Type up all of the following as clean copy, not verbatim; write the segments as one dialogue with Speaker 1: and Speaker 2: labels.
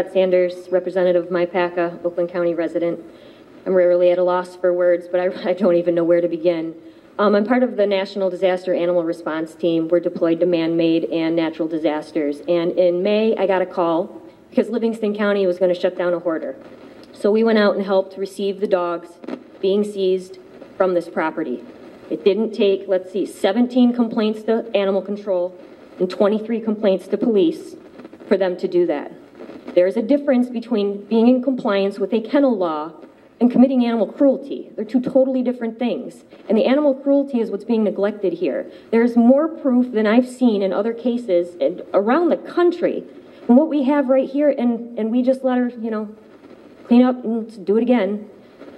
Speaker 1: Protz-Sanders, representative of MI-PACA, Oakland County resident. I'm rarely at a loss for words, but I don't even know where to begin. I'm part of the National Disaster Animal Response Team. We're deployed to man-made and natural disasters. And in May, I got a call because Livingston County was going to shut down a hoarder. So we went out and helped receive the dogs being seized from this property. It didn't take, 17 complaints to animal control and 23 complaints to police for them to do that. There is a difference between being in compliance with a kennel law and committing animal cruelty. They're two totally different things. And the animal cruelty is what's being neglected here. There's more proof than I've seen in other cases around the country. And what we have right here, and we just let her, clean up and do it again.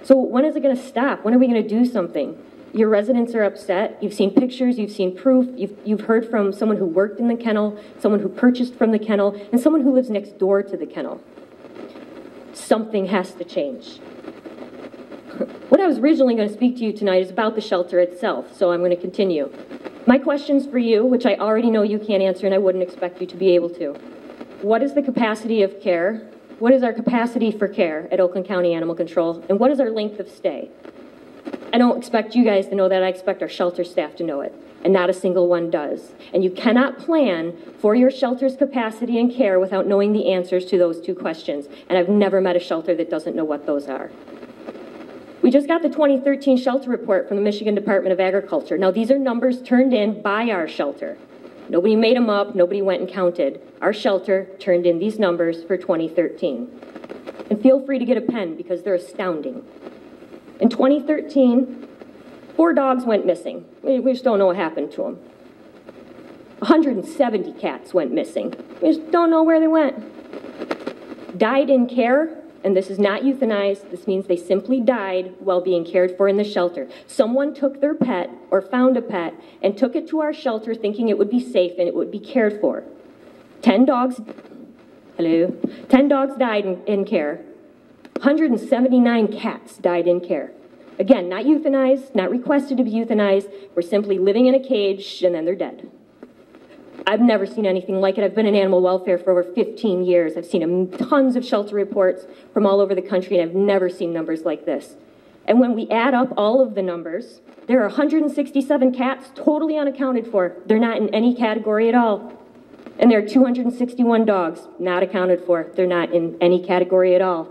Speaker 1: So when is it going to stop? When are we going to do something? Your residents are upset. You've seen pictures, you've seen proof, you've heard from someone who worked in the kennel, someone who purchased from the kennel, and someone who lives next door to the kennel. Something has to change. What I was originally going to speak to you tonight is about the shelter itself, so I'm going to continue. My questions for you, which I already know you can't answer and I wouldn't expect you to be able to. What is the capacity of care? What is our capacity for care at Oakland County Animal Control? And what is our length of stay? I don't expect you guys to know that. I expect our shelter staff to know it, and not a single one does. And you cannot plan for your shelter's capacity and care without knowing the answers to those two questions. And I've never met a shelter that doesn't know what those are. We just got the 2013 shelter report from the Michigan Department of Agriculture. Now, these are numbers turned in by our shelter. Nobody made them up. Nobody went and counted. Our shelter turned in these numbers for 2013. And feel free to get a pen because they're astounding. In 2013, 4 dogs went missing. We just don't know what happened to them. 170 cats went missing. We just don't know where they went. Died in care. And this is not euthanized. This means they simply died while being cared for in the shelter. Someone took their pet or found a pet and took it to our shelter thinking it would be safe and it would be cared for. 10 dogs died in care. 179 cats died in care. Again, not euthanized, not requested to be euthanized. We're simply living in a cage and then they're dead. I've never seen anything like it. I've been in animal welfare for over 15 years. I've seen tons of shelter reports from all over the country, and I've never seen numbers like this. And when we add up all of the numbers, there are 167 cats totally unaccounted for. They're not in any category at all. And there are 261 dogs not accounted for. They're not in any category at all.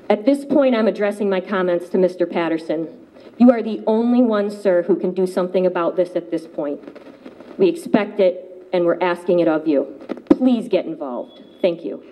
Speaker 1: At this point, I'm addressing my comments to Mr. Patterson. You are the only one, sir, who can do something about this at this point. We expect it, and we're asking it of you. Please get involved. Thank you.